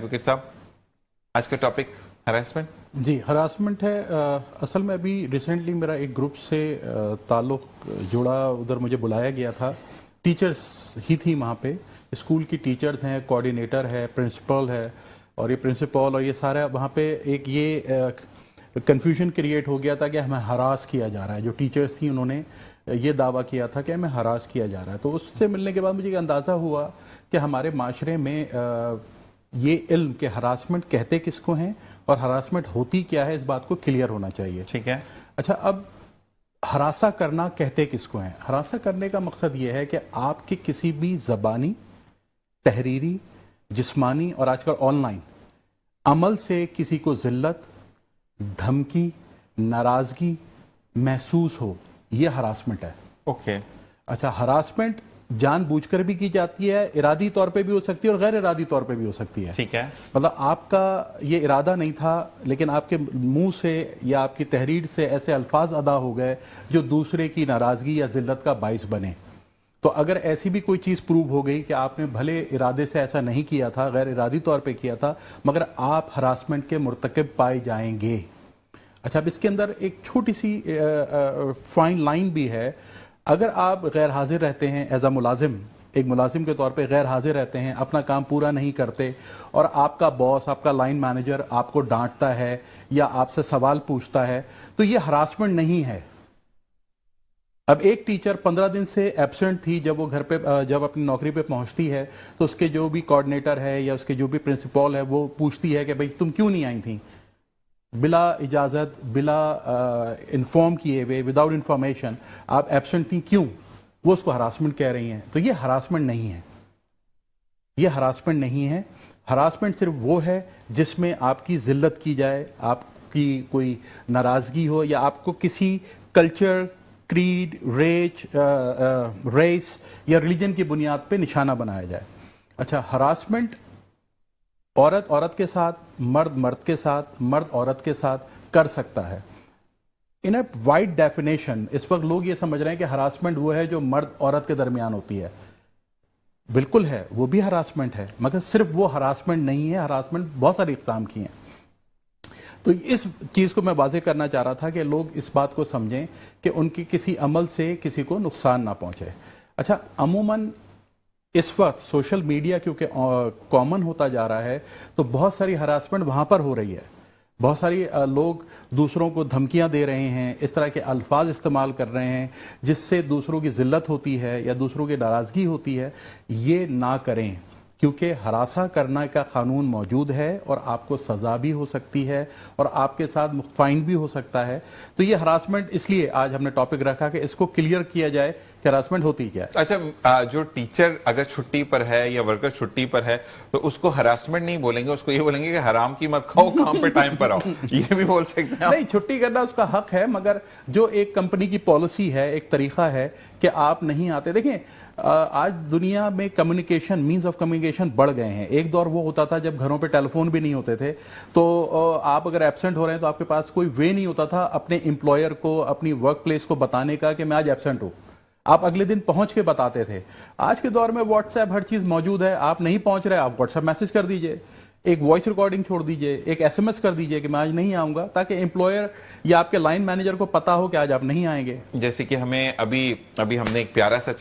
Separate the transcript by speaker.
Speaker 1: Advocate صاحب، آج کا ٹاپک ہراسمنٹ
Speaker 2: جی ہراسمنٹ ہے. اصل میں ابھی ریسنٹلی میرا ایک گروپ سے تعلق جڑا, ادھر مجھے بلایا گیا تھا. ٹیچرز ہی تھی وہاں پہ, اسکول کی ٹیچرز ہیں, کوآرڈینیٹر ہے, پرنسپل ہے, اور یہ پرنسپل اور یہ سارا وہاں پہ ایک یہ کنفیوژن کریٹ ہو گیا تھا کہ ہمیں ہراس کیا جا رہا ہے. جو ٹیچرز تھیں انہوں نے یہ دعویٰ کیا تھا کہ ہمیں ہراس کیا جا رہا ہے. تو اس سے ملنے کے بعد مجھے اندازہ ہوا کہ ہمارے معاشرے میں یہ علم کہ ہراسمنٹ کہتے کس کو ہیں اور ہراسمنٹ ہوتی کیا ہے, اس بات کو کلیئر ہونا چاہیے.
Speaker 1: ٹھیک ہے.
Speaker 2: اچھا, اب ہراساں کرنا کہتے کس کو ہیں؟ ہراساں کرنے کا مقصد یہ ہے کہ آپ کی کسی بھی زبانی, تحریری, جسمانی اور آج کل آن لائن عمل سے کسی کو ذلت, دھمکی, ناراضگی محسوس ہو, یہ ہراسمنٹ ہے.
Speaker 1: اوکے.
Speaker 2: اچھا, ہراسمنٹ جان بوجھ کر بھی کی جاتی ہے, ارادی طور پہ بھی ہو سکتی ہے اور غیر ارادی طور پہ بھی ہو سکتی ہے.
Speaker 1: ٹھیک ہے.
Speaker 2: مطلب آپ کا یہ ارادہ نہیں تھا لیکن آپ کے منہ سے یا آپ کی تحریر سے ایسے الفاظ ادا ہو گئے جو دوسرے کی ناراضگی یا ذلت کا باعث بنے. تو اگر ایسی بھی کوئی چیز پروو ہو گئی کہ آپ نے بھلے ارادے سے ایسا نہیں کیا تھا, غیر ارادی طور پہ کیا تھا, مگر آپ ہراسمنٹ کے مرتکب پائے جائیں گے. اچھا, اب اس کے اندر ایک چھوٹی سی فائن لائن بھی ہے. اگر آپ غیر حاضر رہتے ہیں ایز اے ملازم, ایک ملازم کے طور پہ غیر حاضر رہتے ہیں, اپنا کام پورا نہیں کرتے, اور آپ کا باس, آپ کا لائن مینیجر آپ کو ڈانٹتا ہے یا آپ سے سوال پوچھتا ہے, تو یہ ہراسمنٹ نہیں ہے. اب ایک ٹیچر 15 دن سے ایبسنٹ تھی, جب وہ گھر پہ جب اپنی نوکری پہ پہنچتی ہے تو اس کے جو بھی کوآرڈینیٹر ہے یا اس کے جو بھی پرنسپل ہے وہ پوچھتی ہے کہ بھئی تم کیوں نہیں آئی تھیں, بلا اجازت, بلا انفارم کیے ہوئے, وداؤٹ انفارمیشن آپ ایبسنٹ تھیں, کیوں؟ وہ اس کو ہراسمنٹ کہہ رہی ہیں. تو یہ ہراسمنٹ نہیں ہے, یہ ہراسمنٹ نہیں ہے. ہراسمنٹ صرف وہ ہے جس میں آپ کی ذلت کی جائے, آپ کی کوئی ناراضگی ہو, یا آپ کو کسی کلچر, کریڈ, ریس یا ریلیجن کی بنیاد پہ نشانہ بنایا جائے. اچھا, ہراسمنٹ عورت کے ساتھ, مرد کے ساتھ, مرد عورت کے ساتھ کر سکتا ہے. ان اے وائڈ ڈیفینیشن اس وقت لوگ یہ سمجھ رہے ہیں کہ ہراسمنٹ وہ ہے جو مرد عورت کے درمیان ہوتی ہے. بالکل ہے, وہ بھی ہراسمنٹ ہے, مگر صرف وہ ہراسمنٹ نہیں ہے. ہراسمنٹ بہت ساری اقسام کی ہیں. تو اس چیز کو میں واضح کرنا چاہ رہا تھا کہ لوگ اس بات کو سمجھیں کہ ان کی کسی عمل سے کسی کو نقصان نہ پہنچے. اچھا, عموماً اس وقت سوشل میڈیا کیونکہ کامن ہوتا جا رہا ہے تو بہت ساری ہراسمنٹ وہاں پر ہو رہی ہے. بہت ساری لوگ دوسروں کو دھمکیاں دے رہے ہیں, اس طرح کے الفاظ استعمال کر رہے ہیں جس سے دوسروں کی ذلت ہوتی ہے یا دوسروں کی ناراضگی ہوتی ہے. یہ نہ کریں, کیونکہ ہراساں کرنا کا قانون موجود ہے اور آپ کو سزا بھی ہو سکتی ہے اور آپ کے ساتھ فائن بھی ہو سکتا ہے. تو یہ ہراسمنٹ اس لیے آج ہم نے ٹاپک رکھا کہ اس کو کلیئر کیا جائے کہ ہراسمنٹ ہوتی کیا ہے.
Speaker 1: اچھا, جو ٹیچر اگر چھٹی پر ہے یا ورکر چھٹی پر ہے تو اس کو ہراسمنٹ نہیں بولیں گے, اس کو یہ بولیں گے کہ حرام کی مت کھاؤ, کام پہ ٹائم پر آؤ. یہ بھی بول سکتے ہیں.
Speaker 2: نہیں, چھٹی کرنا اس کا حق ہے, مگر جو ایک کمپنی کی پالیسی ہے, ایک طریقہ ہے کہ آپ نہیں آتے. دیکھیں, آج دنیا میں کمیونیکیشن, مینز آف کمیونیکیشن بڑھ گئے ہیں. ایک دور وہ ہوتا تھا جب گھروں پہ ٹیلی فون بھی نہیں ہوتے تھے, تو آپ اگر ایبسنٹ ہو رہے ہیں تو آپ کے پاس کوئی وے نہیں ہوتا تھا اپنے امپلائر کو, اپنی ورک پلیس کو بتانے کا کہ میں آج ایبسنٹ ہوں. آپ اگلے دن پہنچ کے بتاتے تھے. آج کے دور میں واٹس ایپ ہر چیز موجود ہے, آپ نہیں پہنچ رہے, آپ واٹس ایپ میسج کر دیجئے, ایک وائس ریکارڈنگ چھوڑ دیجئے, ایک ایس ایم ایس کر دیجئے کہ میں آج نہیں آؤں گا, تاکہ امپلائر یا آپ کے لائن مینیجر کو پتا ہو کہ آج آپ نہیں آئیں گے.
Speaker 1: جیسے کہ ہمیں ابھی ہم نے ایک پیارا سا